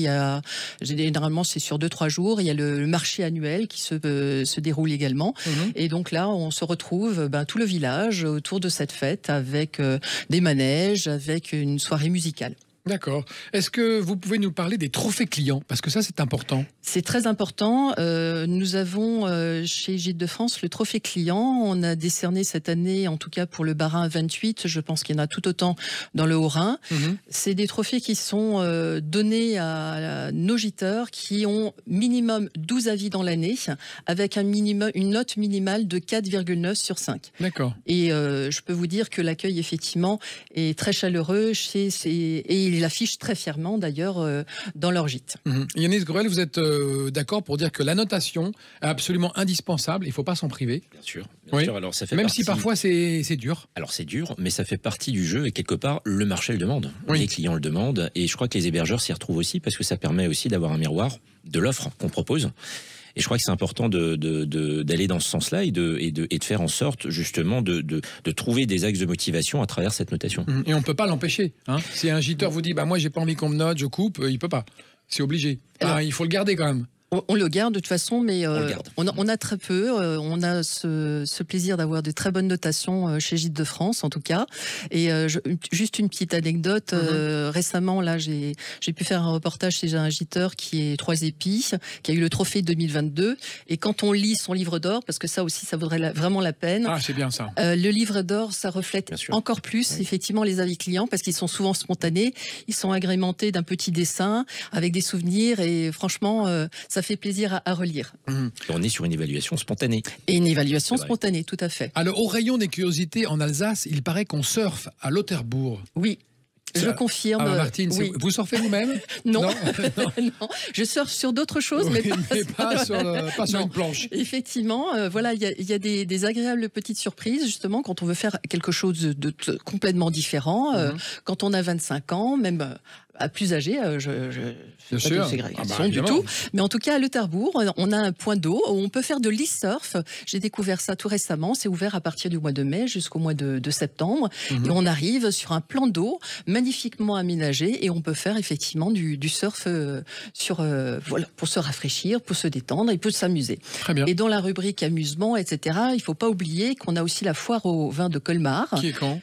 généralement c'est sur 2-3 jours. Il y a le marché annuel qui se déroule également. Et donc là, on se retrouve tout le village autour de cette fête avec des manèges, avec une soirée musicale. D'accord. Est-ce que vous pouvez nous parler des trophées clients? Parce que ça, c'est important. C'est très important. Nous avons chez Gîtes de France le trophée client. On a décerné cette année, en tout cas pour le Bas-Rhin 28, je pense qu'il y en a tout autant dans le Haut-Rhin. C'est des trophées qui sont donnés à nos gîteurs qui ont minimum 12 avis dans l'année, avec une note minimale de 4,9 sur 5. D'accord. Et je peux vous dire que l'accueil, effectivement, est très chaleureux et ils l'affichent très fièrement, d'ailleurs, dans leur gîte. Yanis Gruel, vous êtes d'accord pour dire que la notation est absolument indispensable, il ne faut pas s'en priver? Bien sûr. Alors, ça fait même si parfois c'est dur. Alors c'est dur, mais ça fait partie du jeu et quelque part le marché le demande. Les clients le demandent et je crois que les hébergeurs s'y retrouvent aussi parce que ça permet aussi d'avoir un miroir de l'offre qu'on propose. Et je crois que c'est important d'aller dans ce sens-là et de faire en sorte justement de trouver des axes de motivation à travers cette notation. Et on ne peut pas l'empêcher. Si un giteur vous dit moi j'ai pas envie qu'on me note, je coupe, il peut pas. C'est obligé. Il faut le garder quand même. On le garde de toute façon, mais on a très peu. On a ce plaisir d'avoir de très bonnes notations chez Gîtes de France, en tout cas. Et juste une petite anecdote. Récemment, là, j'ai pu faire un reportage chez un giteur qui est 3 épis, qui a eu le trophée 2022. Et quand on lit son livre d'or, parce que ça aussi, ça vaudrait vraiment la peine. Ah, c'est bien ça. Le livre d'or, ça reflète encore plus, effectivement, les avis clients, parce qu'ils sont souvent spontanés. Ils sont agrémentés d'un petit dessin, avec des souvenirs. Et franchement, ça fait plaisir à relire. On est sur une évaluation spontanée. Et une évaluation spontanée, tout à fait. Alors, au rayon des curiosités en Alsace, il paraît qu'on surfe à Lauterbourg. Oui. Je confirme. Martine, vous surfez vous-même? Non. Non. Je surfe sur d'autres choses, mais pas sur une planche. Effectivement, il y a des agréables petites surprises, justement, quand on veut faire quelque chose de complètement différent. Quand on a 25 ans, même plus âgés, Bien sûr. Du tout. Mais en tout cas, à Le Terbourg, on a un point d'eau où on peut faire de l'e-surf. J'ai découvert ça tout récemment. C'est ouvert à partir du mois de mai jusqu'au mois de septembre. Et on arrive sur un plan d'eau magnifiquement aménagé et on peut faire effectivement du surf pour se rafraîchir, pour se détendre et pour s'amuser. Très bien. Et dans la rubrique amusement, etc., il ne faut pas oublier qu'on a aussi la foire au vin de Colmar. Qui est quand ?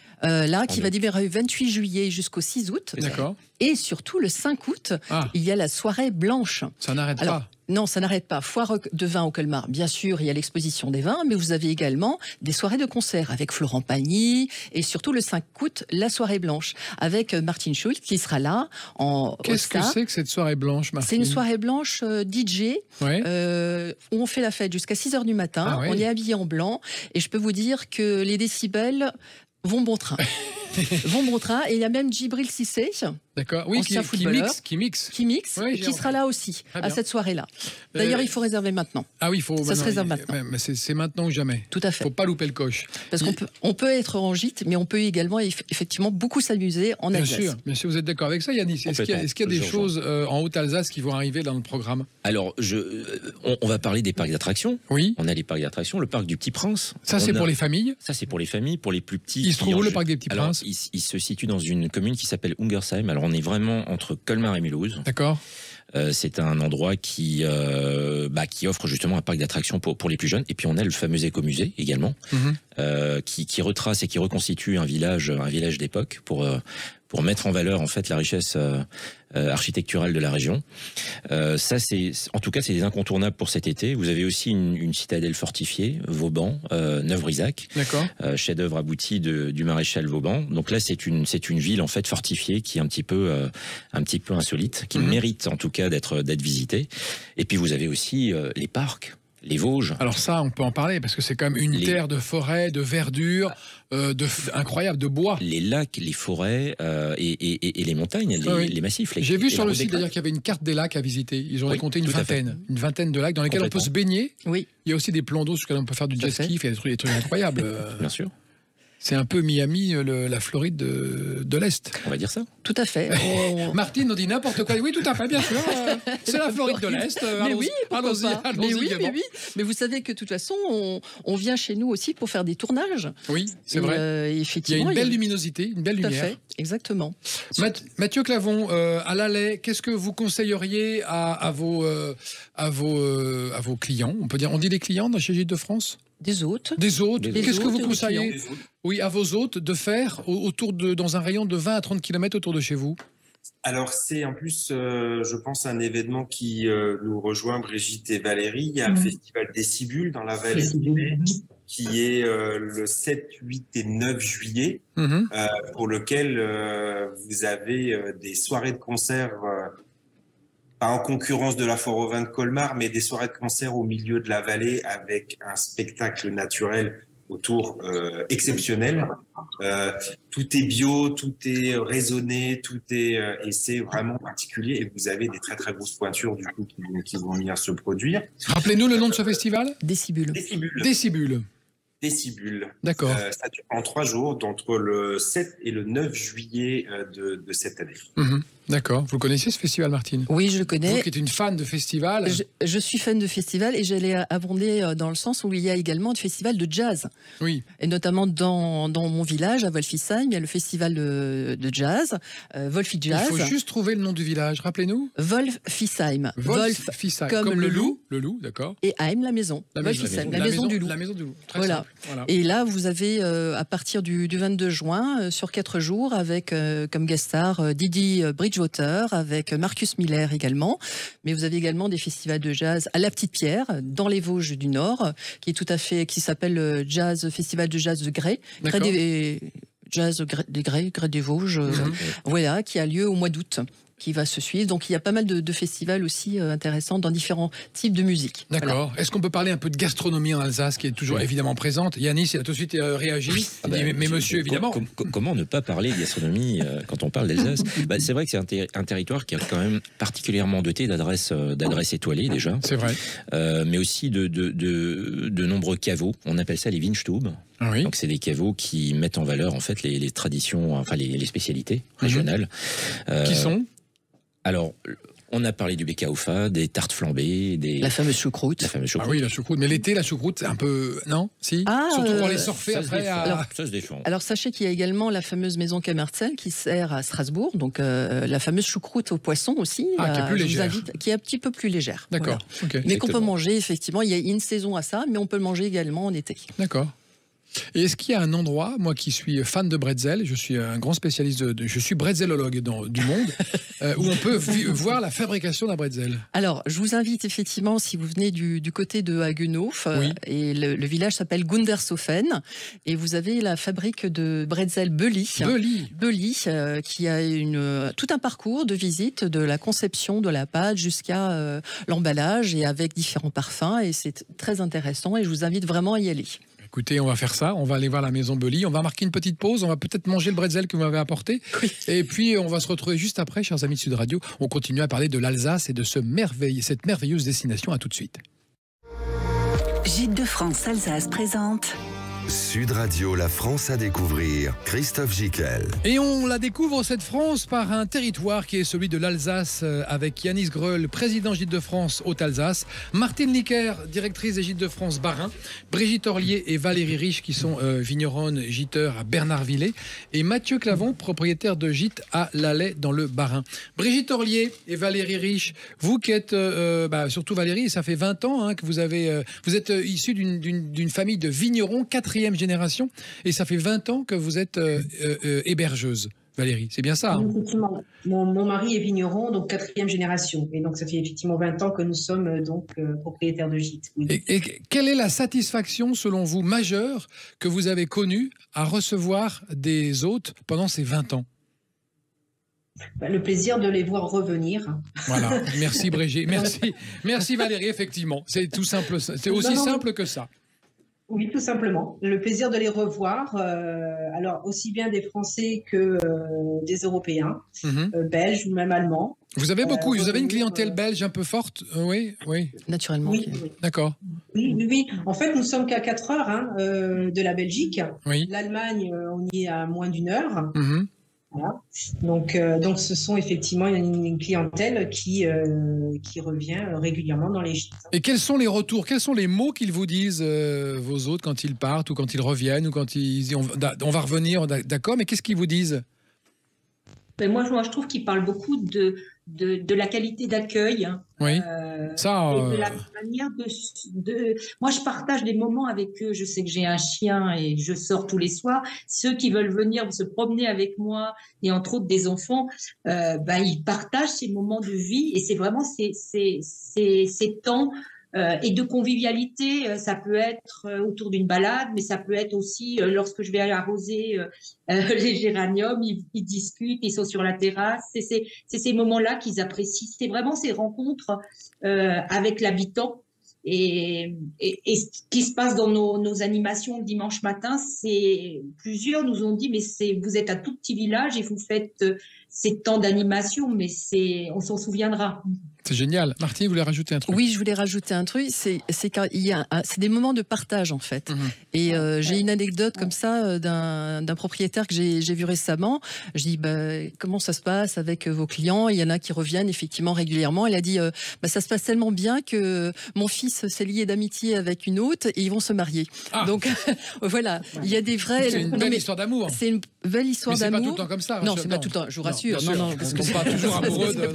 Qui va démarrer le 28 juillet jusqu'au 6 août. D'accord. Et surtout, le 5 août, il y a la soirée blanche. Ça n'arrête pas. Non, ça n'arrête pas. Foire de vin au Colmar, bien sûr, il y a l'exposition des vins, mais vous avez également des soirées de concert avec Florent Pagny et surtout le 5 août, la soirée blanche avec Martin Schulz qui sera là en Qu'est-ce que c'est que cette soirée blanche, Martine ? C'est une soirée blanche DJ où on fait la fête jusqu'à 6h du matin. On est habillé en blanc et je peux vous dire que les décibels vont bon train. Et il y a même Djibril Cissé. D'accord, oui, qui mixe, qui sera là aussi, à cette soirée-là. D'ailleurs, il faut réserver maintenant. Ah oui, ça se réserve maintenant. Mais c'est maintenant ou jamais. Tout à fait. Il ne faut pas louper le coche. Parce qu'on peut être en gîte, mais on peut également effectivement beaucoup s'amuser en Alsace. Bien sûr, vous êtes d'accord avec ça, Yanis ? Est-ce qu'il y a des choses en Haute-Alsace qui vont arriver dans le programme ? Alors, on va parler des parcs d'attractions. Oui. On a les parcs d'attractions, le parc du Petit Prince. Ça, c'est pour les familles ? Ça, c'est pour les familles, pour les plus petits. Il se trouve où, le parc des Petits Princes ? Il se situe dans une commune qui s'appelle Ungersheim. Alors, on est vraiment entre Colmar et Mulhouse. D'accord. C'est un endroit qui offre justement un parc d'attractions pour les plus jeunes. Et puis on a le fameux écomusée également, qui retrace et qui reconstitue un village d'époque pour mettre en valeur en fait la richesse architecturale de la région. Ça, en tout cas, c'est des incontournables pour cet été. Vous avez aussi une citadelle fortifiée, Vauban, Neuve-Brisac, chef-d'œuvre abouti du maréchal Vauban. Donc là, c'est une ville en fait fortifiée qui est un petit peu insolite, qui mérite en tout cas d'être visitée. Et puis vous avez aussi les parcs. Les Vosges. Alors ça, on peut en parler parce que c'est quand même une terre de forêt, de verdure, incroyable, de bois. Les lacs, les forêts et les montagnes, les massifs. J'ai vu sur le site d'ailleurs qu'il y avait une carte des lacs à visiter. Ils ont compté une vingtaine de lacs dans lesquels on peut se baigner. Oui. Il y a aussi des plans d'eau sur lesquels on peut faire du jet ski, faire des trucs incroyables. Bien sûr. C'est un peu Miami, la Floride de l'Est. On va dire ça. Tout à fait. Martine, on dit n'importe quoi. Oui, tout à fait, bien sûr. C'est la Floride de l'Est. Allons-y. Mais vous savez que de toute façon, on vient chez nous aussi pour faire des tournages. Oui, c'est vrai. Effectivement, il y a une belle luminosité, une belle lumière. Tout à fait, exactement. Mathieu Clavon, à l'Alais, qu'est-ce que vous conseilleriez à vos clients ? On dit les clients chez Gîtes de France ? Des hôtes. Qu'est-ce que vous conseillez à vos hôtes de faire dans un rayon de 20 à 30 km autour de chez vous ? Alors, c'est en plus, je pense, un événement qui nous rejoint, Brigitte et Valérie. Il y a le festival Décibule dans la vallée qui est le 7, 8 et 9 juillet, pour lequel vous avez des soirées de concert pas en concurrence de la foire au vin de Colmar, mais des soirées de concert au milieu de la vallée avec un spectacle naturel autour exceptionnel. Tout est bio, tout est raisonné, et c'est vraiment particulier. Et vous avez des très très grosses pointures du coup qui vont venir se produire. Rappelez-nous le nom de ce festival ? Décibule. D'accord. Ça dure en 3 jours, entre le 7 et le 9 juillet de cette année. D'accord. Vous le connaissez ce festival, Martine ? Oui, je le connais. Vous qui êtes une fan de festival. Je suis fan de festival et j'allais abonder dans le sens où il y a également du festival de jazz. Oui. Et notamment dans mon village, à Wolfisheim, il y a le festival de jazz, Wolfi Jazz. Il faut juste trouver le nom du village, rappelez-nous. Wolfisheim. Wolfisheim. Comme le loup. Le loup, d'accord. Et Heim, la maison. Wolfisheim, la maison du loup. La maison du loup. Très voilà. simple. Voilà. Et là, vous avez, à partir du 22 juin, sur 4 jours, avec comme guest star Didi Bridgewater, avec Marcus Miller également. Mais vous avez également des festivals de jazz à La Petite Pierre, dans les Vosges du Nord, qui s'appelle Festival de jazz de Grès. Jazz des Grès des Vosges, voilà, qui a lieu au mois d'août. qui va se suivre. Donc il y a pas mal de festivals aussi intéressants dans différents types de musique. D'accord. Voilà. Est-ce qu'on peut parler un peu de gastronomie en Alsace, qui est toujours évidemment présente? Yanis, il a tout de suite réagi. Mais monsieur, évidemment. Comment ne pas parler de gastronomie quand on parle d'Alsace? C'est vrai que c'est un territoire qui est quand même particulièrement doté d'adresses étoilées déjà. C'est vrai. Mais aussi de nombreux caveaux. On appelle ça les Weinstube. Oui. Donc c'est des caveaux qui mettent en valeur en fait les traditions, enfin les spécialités régionales. Qui sont? Alors, on a parlé du BKOFA, des tartes flambées, la fameuse choucroute. Ah oui, la choucroute. Mais l'été, la choucroute, c'est un peu... Non? Si? Surtout pour les surfer après. Ça se défend. Alors, sachez qu'il y a également la fameuse maison Camerzel qui sert à Strasbourg. Donc, la fameuse choucroute au poisson aussi. Qui est plus légère. Qui est un petit peu plus légère. D'accord. Voilà. Okay. Mais qu'on peut manger, effectivement. Il y a une saison à ça, mais on peut le manger également en été. D'accord. Et est-ce qu'il y a un endroit, moi qui suis fan de bretzel, je suis un grand spécialiste je suis bretzelologue du monde, où on peut voir la fabrication d'un bretzel? Alors, je vous invite effectivement, si vous venez du côté de Haguenau, et le village s'appelle Gundershofen, et vous avez la fabrique de bretzel Bulli, qui a tout un parcours de visite, de la conception de la pâte jusqu'à l'emballage, et avec différents parfums, et c'est très intéressant, et je vous invite vraiment à y aller. Écoutez, on va faire ça, on va aller voir la maison Bulli, on va marquer une petite pause, on va peut-être manger le bretzel que vous m'avez apporté, et puis on va se retrouver juste après, chers amis de Sud Radio, on continue à parler de l'Alsace et de cette merveilleuse destination. À tout de suite. Gîtes de France Alsace présente Sud Radio, la France à découvrir, Christophe Gickel. Et on la découvre, cette France, par un territoire qui est celui de l'Alsace, avec Yanis Greul, président Gîtes de France Haute-Alsace, Martine Licker, directrice des Gîtes de France Bas-Rhin, Brigitte Orlier et Valérie Riche, qui sont vigneronnes gîteurs à Bernardvillers, et Mathieu Clavon, propriétaire de gîte à Lalais dans le Bas-Rhin. Brigitte Orlier et Valérie Riche, vous qui êtes, surtout Valérie, ça fait 20 ans que vous êtes issu d'une famille de vignerons, 4e génération, et ça fait 20 ans que vous êtes hébergeuse, Valérie, c'est bien ça? Effectivement, mon mari est vigneron, donc 4e génération, et donc ça fait effectivement 20 ans que nous sommes donc propriétaires de gîtes. Oui. Et quelle est la satisfaction, selon vous, majeure que vous avez connue à recevoir des hôtes pendant ces 20 ans? Le plaisir de les voir revenir. Voilà, merci Brigitte, merci Valérie, effectivement, c'est tout simple, c'est aussi simple que ça. Oui, tout simplement. Le plaisir de les revoir, alors aussi bien des Français que des Européens, belges ou même allemands. Vous avez vous avez une clientèle belge un peu forte? Oui. Naturellement. Oui. D'accord. Oui. En fait, nous sommes qu'à 4 heures de la Belgique. Oui. L'Allemagne, on y est à moins d'1 heure. Voilà. Donc, ce sont effectivement une clientèle qui revient régulièrement dans les gîtes. Et quels sont les retours, quels sont les mots qu'ils vous disent, vos hôtes, quand ils partent ou quand ils reviennent ou quand ils disent on va revenir, d'accord, mais qu'est-ce qu'ils vous disent? Moi, je trouve qu'ils parlent beaucoup de la qualité d'accueil. Oui. Ça. Et de la manière de. Moi, je partage des moments avec eux. Je sais que j'ai un chien et je sors tous les soirs. Ceux qui veulent venir se promener avec moi et entre autres des enfants, ils partagent ces moments de vie et c'est vraiment ces temps. Et de convivialité, ça peut être autour d'une balade, mais ça peut être aussi lorsque je vais aller arroser les géraniums, ils discutent, ils sont sur la terrasse. C'est ces moments-là qu'ils apprécient. C'est vraiment ces rencontres avec l'habitant. Et ce qui se passe dans nos animations le dimanche matin, c'est plusieurs nous ont dit mais vous êtes un tout petit village et vous faites ces temps d'animation, mais on s'en souviendra. C'est génial. Martine, vous voulez rajouter un truc? Oui, je voulais rajouter un truc. C'est des moments de partage, en fait. Et j'ai une anecdote comme ça d'un propriétaire que j'ai vu récemment. Je dis, comment ça se passe avec vos clients? Il y en a qui reviennent effectivement régulièrement. Elle a dit, ça se passe tellement bien que mon fils s'est lié d'amitié avec une hôte et ils vont se marier. Donc, voilà. Il y a des vrais... C'est une belle histoire d'amour. C'est une belle histoire d'amour. Mais c'est pas tout le temps comme ça. Non, c'est pas tout le temps, je vous rassure. Non, parce qu'on n'est pas toujours amoureux de...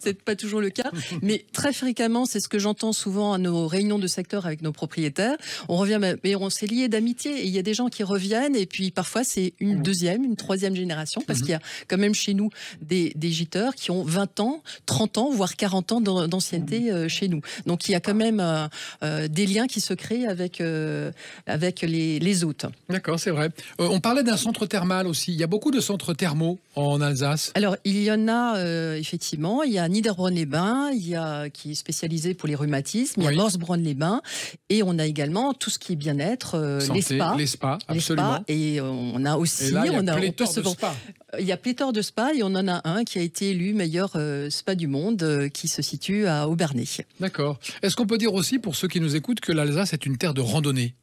C'est pas toujours le cas. cas. Mais très fréquemment, c'est ce que j'entends souvent à nos réunions de secteur avec nos propriétaires. On revient, mais on s'est liés d'amitié. Et il y a des gens qui reviennent et puis parfois c'est une deuxième, une troisième génération parce qu'il y a quand même chez nous des gîteurs qui ont 20 ans, 30 ans, voire 40 ans d'ancienneté chez nous. Donc il y a quand même des liens qui se créent avec les hôtes. D'accord, c'est vrai. On parlait d'un centre thermal aussi. Il y a beaucoup de centres thermaux en Alsace. Alors, il y en a effectivement. Il y a Niederbronn-les-Bains, qui est spécialisé pour les rhumatoïsmes. Il y a Morsbronn-les-Bains. Et on a également tout ce qui est bien-être, les spas. Les spas, absolument. Et on a aussi... Et là, il y a pléthore de spas. Il y a pléthore de spas et on en a un qui a été élu meilleur spa du monde qui se situe à Obernai. D'accord. Est-ce qu'on peut dire aussi, pour ceux qui nous écoutent, que l'Alsace est une terre de randonnée?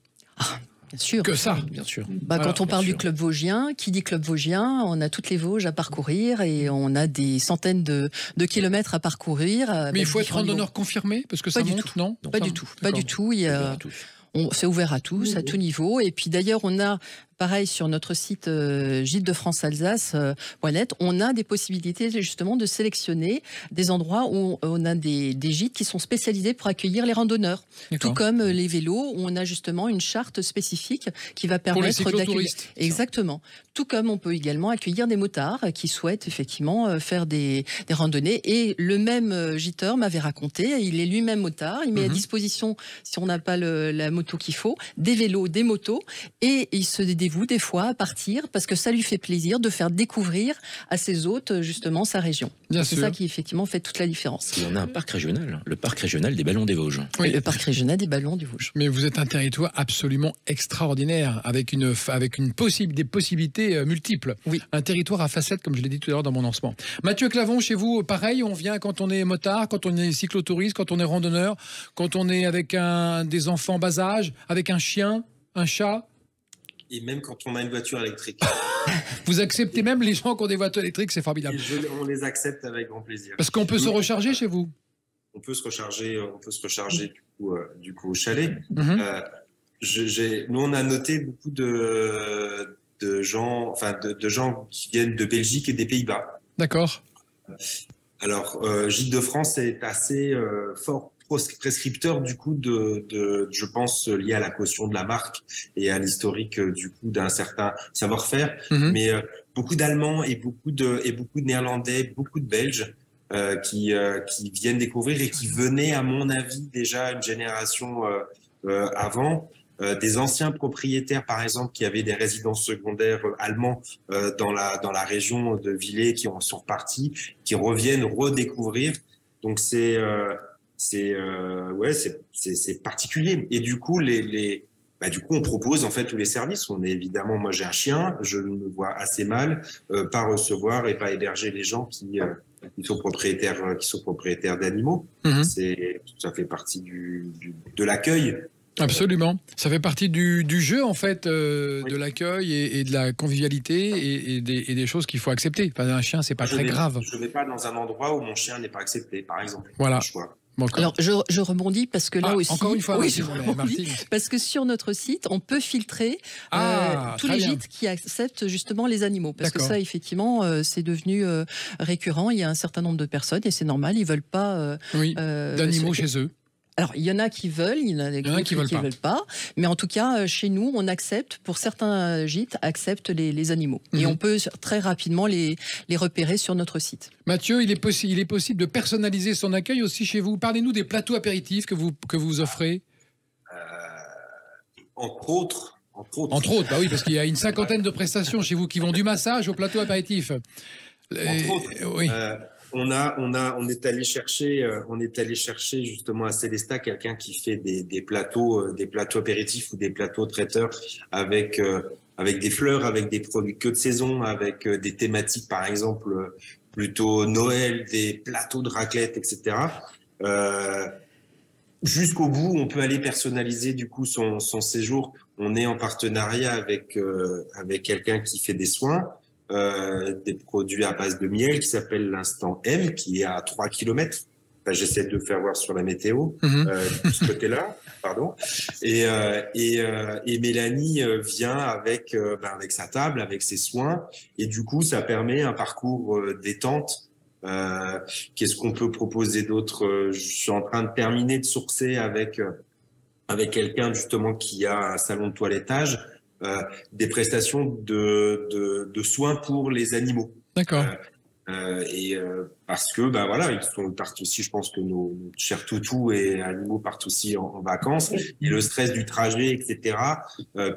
Bien sûr. Que ça, bien sûr. Quand on parle du club vosgien, qui dit club vosgien, on a toutes les Vosges à parcourir et on a des centaines de kilomètres à parcourir. Mais il faut être randonneur confirmé parce que ça monte, non? Pas du tout. Pas du tout. C'est ouvert à tous, à tout niveau. Et puis d'ailleurs, on a, pareil, sur notre site Gîtes de France Alsace.net, on a des possibilités justement de sélectionner des endroits où on a des gîtes qui sont spécialisés pour accueillir les randonneurs. Tout comme les vélos, où on a justement une charte spécifique qui va permettre d'accueillir. Exactement. Tout comme on peut également accueillir des motards qui souhaitent effectivement faire des randonnées. Et le même giteur m'avait raconté, il est lui-même motard, il met à disposition, si on n'a pas la moto qu'il faut, des vélos, des motos, et il se dévoue des fois à partir parce que ça lui fait plaisir de faire découvrir à ses hôtes justement sa région. C'est ça qui effectivement fait toute la différence. Et on a un parc régional, le parc régional des Ballons des Vosges. Oui, le parc régional des Ballons des Vosges. Mais vous êtes un territoire absolument extraordinaire, avec des possibilités multiples. Oui. Un territoire à facettes, comme je l'ai dit tout à l'heure dans mon lancement. Mathieu Clavon, chez vous, pareil, on vient quand on est motard, quand on est cyclotouriste, quand on est randonneur, quand on est avec des enfants bas âge, avec un chien, un chat. Et même quand on a une voiture électrique. Vous acceptez même les gens qui ont des voitures électriques, c'est formidable. On les accepte avec grand plaisir. Parce qu'on peut se recharger chez vous. On peut se recharger du coup au chalet. Nous, on a noté beaucoup de gens qui viennent de Belgique et des Pays-Bas. D'accord. Alors, Gîtes de France est assez fort prescripteur du coup je pense lié à la caution de la marque et à l'historique du coup d'un certain savoir-faire, mais beaucoup d'Allemands et beaucoup de Néerlandais, beaucoup de Belges qui viennent découvrir et qui venaient à mon avis déjà une génération avant. Des anciens propriétaires, par exemple, qui avaient des résidences secondaires allemands dans la région de Villers, qui sont repartis, qui reviennent redécouvrir. Donc c'est particulier. Et du coup, on propose en fait tous les services. Moi j'ai un chien, je me vois assez mal pas recevoir et pas héberger les gens qui sont propriétaires d'animaux. Ça fait partie de l'accueil. Absolument. Ça fait partie du jeu, en fait, de l'accueil et de la convivialité et des choses qu'il faut accepter. Enfin, un chien, c'est pas très grave. Je ne vais pas dans un endroit où mon chien n'est pas accepté, par exemple. Voilà. Alors, je rebondis parce que là aussi... Encore une fois, Martine. Parce que sur notre site, on peut filtrer tous les gîtes qui acceptent justement les animaux. Parce que ça, effectivement, c'est devenu récurrent. Il y a un certain nombre de personnes, et c'est normal, ils ne veulent pas... d'animaux chez eux. Alors, il y en a qui veulent, il y en a qui veulent pas. Mais en tout cas, chez nous, on accepte, pour certains gîtes, acceptent les animaux. Et on peut très rapidement les repérer sur notre site. Mathieu, il est possible de personnaliser son accueil aussi chez vous. Parlez-nous des plateaux apéritifs que vous offrez. Entre autres, bah oui, parce qu'il y a une cinquantaine de prestations chez vous qui vont du massage au plateau apéritif. Entre autres, oui. On est allé chercher justement à Célestat quelqu'un qui fait des plateaux apéritifs ou des plateaux traiteurs avec des fleurs, avec des produits que de saison, avec des thématiques par exemple plutôt Noël, des plateaux de raclette, etc. Jusqu'au bout, on peut aller personnaliser du coup son séjour. On est en partenariat avec quelqu'un qui fait des soins. Des produits à base de miel qui s'appelle l'Instant M, qui est à 3 km. Enfin, j'essaie de faire voir sur la météo, de ce côté-là, pardon. Et Mélanie vient avec sa table, avec ses soins, et du coup, ça permet un parcours détente Qu'est-ce qu'on peut proposer d'autre? Je suis en train de terminer de sourcer avec quelqu'un justement qui a un salon de toilettage, des prestations de soins pour les animaux. D'accord. Parce que voilà, ils partent aussi, je pense que nos chers toutous et animaux partent aussi en vacances, et le stress du trajet, etc.,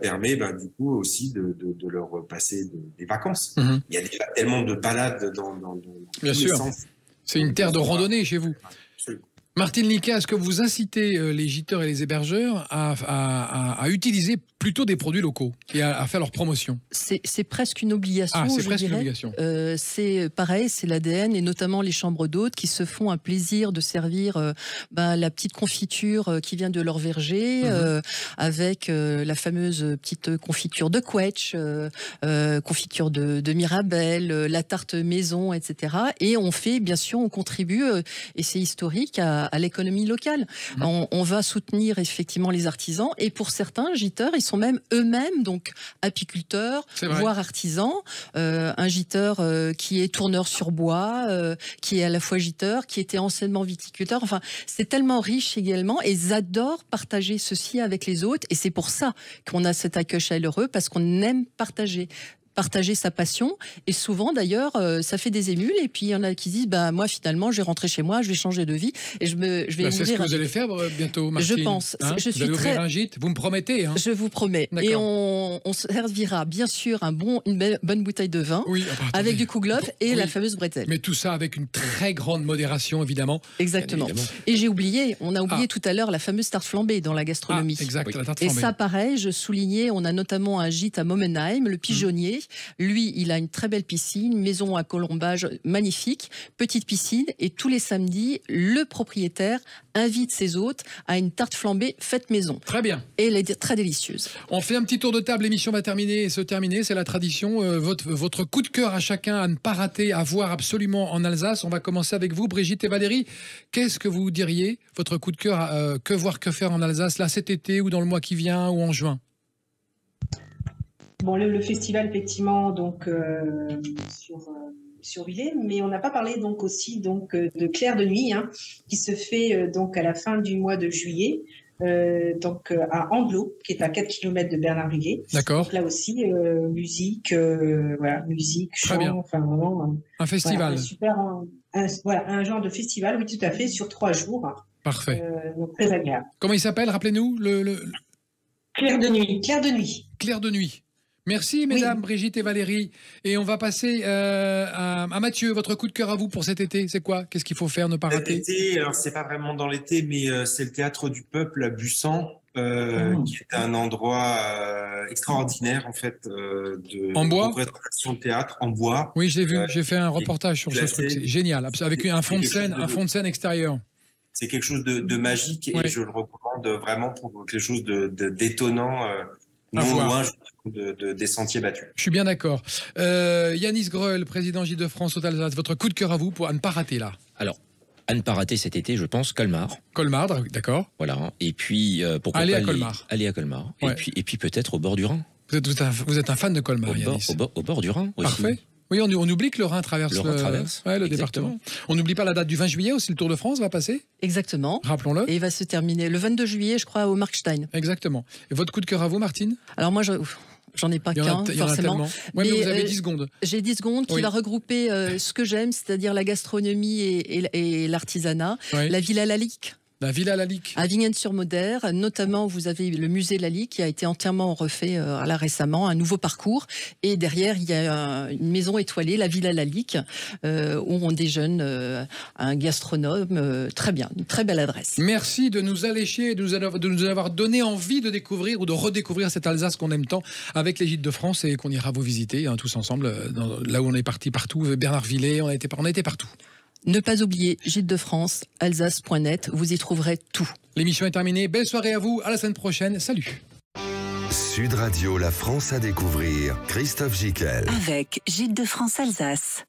permet du coup aussi de leur passer des vacances. Il y a déjà tellement de balades dans Bien sûr. C'est une terre de randonnée chez vous. Absolument. Martine Licca, est-ce que vous incitez les gîteurs et les hébergeurs à utiliser plutôt des produits locaux et à faire leur promotion? C'est presque une obligation. Ah, c'est presque dirais. une obligation. C'est pareil, c'est l'ADN, et notamment les chambres d'hôtes qui se font un plaisir de servir la petite confiture qui vient de leur verger, avec la fameuse petite confiture de Quetch, confiture de Mirabelle, la tarte maison, etc. Et on fait, bien sûr, on contribue, et c'est historique, à l'économie locale. On va soutenir effectivement les artisans, et pour certains gîteurs, ils sont même eux-mêmes donc apiculteurs, voire artisans. Un gîteur qui est tourneur sur bois, qui est à la fois gîteur, qui était anciennement viticulteur. Enfin, c'est tellement riche également, et ils adorent partager ceci avec les autres, et c'est pour ça qu'on a cet accueil chaleureux, parce qu'on aime partager sa passion, et souvent d'ailleurs ça fait des émules, et puis il y en a qui disent moi finalement je vais rentrer chez moi, je vais changer de vie, et je vais ouvrir. C'est ce que vous allez faire bientôt, Martine. Je pense. Je suis ouvrir un gîte, vous me promettez, hein? Je vous promets. Et on servira bien sûr une bonne bouteille de vin, avec du kouglof et la fameuse bretzel. Mais tout ça avec une très grande modération, évidemment. Exactement. Et on a oublié tout à l'heure la fameuse tarte flambée dans la gastronomie. Exact, la tarte flambée. Et ça pareil, je soulignais, on a notamment un gîte à Momenheim, le Pigeonnier. Lui, il a une très belle piscine, maison à colombage magnifique, petite piscine, et tous les samedis, le propriétaire invite ses hôtes à une tarte flambée faite maison. Très bien. Et elle est très délicieuse. On fait un petit tour de table, l'émission va se terminer, c'est la tradition. Votre coup de cœur à chacun à ne pas rater, à voir absolument en Alsace. On va commencer avec vous, Brigitte et Valérie. Qu'est-ce que vous diriez, votre coup de cœur, que voir, que faire en Alsace, là cet été, ou dans le mois qui vient, ou en juin? Bon, le festival, effectivement, donc sur Villers, mais on n'a pas parlé donc aussi de Clair de Nuit, qui se fait donc à la fin du mois de juillet, donc à Anglo, qui est à 4 km de Bernard-Villiers. D'accord. Donc là aussi, musique, chant, enfin vraiment un festival. Un genre de festival, oui, tout à fait, sur 3 jours. Parfait. Donc très agréable. Comment il s'appelle? Rappelez-nous Clair de Nuit. Clair de Nuit. Clair de Nuit. Merci, mesdames, Brigitte et Valérie. Et on va passer à Mathieu. Votre coup de cœur à vous pour cet été, c'est quoi? Qu'est-ce qu'il faut faire, ne pas rater? Cet été, alors c'est pas vraiment dans l'été, mais c'est le Théâtre du Peuple à Bussan, qui est un endroit extraordinaire, en fait, de représentation de théâtre en bois. Oui, je l'ai vu. J'ai fait un reportage sur ce truc. C'est génial, avec un fond de scène extérieur. C'est quelque chose de magique, et je le recommande vraiment pour quelque chose d'étonnant. Non loin des sentiers battus. Je suis bien d'accord. Yanis Greul, président Gîtes de France au Alsace, votre coup de cœur à vous pour à ne pas rater là? Alors, à ne pas rater cet été, je pense, Colmar. Colmar, d'accord. Voilà. Et puis, pourquoi aller pas à Colmar. Aller à Colmar. Ouais. Et puis peut-être au bord du Rhin. Vous êtes un fan de Colmar, Yanis. Au bord du Rhin aussi. Parfait. Oui, on oublie que le Rhin traverse le département. On n'oublie pas la date du 20 juillet aussi, le Tour de France va passer. Exactement. Rappelons-le. Et il va se terminer le 22 juillet, je crois, au Markstein. Exactement. Et votre coup de cœur à vous, Martine? Alors moi, j'en ai pas qu'un, forcément. Oui, mais vous avez 10 secondes. J'ai 10 secondes qui va regrouper ce que j'aime, c'est-à-dire la gastronomie et l'artisanat. Oui. La Villa Lalique. La Villa Lalique. À Vignes-sur-Moder, notamment, vous avez le musée Lalique qui a été entièrement refait là récemment, un nouveau parcours. Et derrière, il y a une maison étoilée, la Villa Lalique, où on déjeune un gastronome. Très bien, une très belle adresse. Merci de nous allécher, de nous avoir donné envie de découvrir ou de redécouvrir cette Alsace qu'on aime tant avec les Gîtes de France, et qu'on ira vous visiter tous ensemble, là où on est parti partout, Bernard-Villiers, on a été partout. Ne pas oublier Gîtes de France, alsace.net, vous y trouverez tout. L'émission est terminée, belle soirée à vous, à la semaine prochaine, salut. Sud Radio, la France à découvrir, Christophe Gicquel. Avec Gîtes de France Alsace.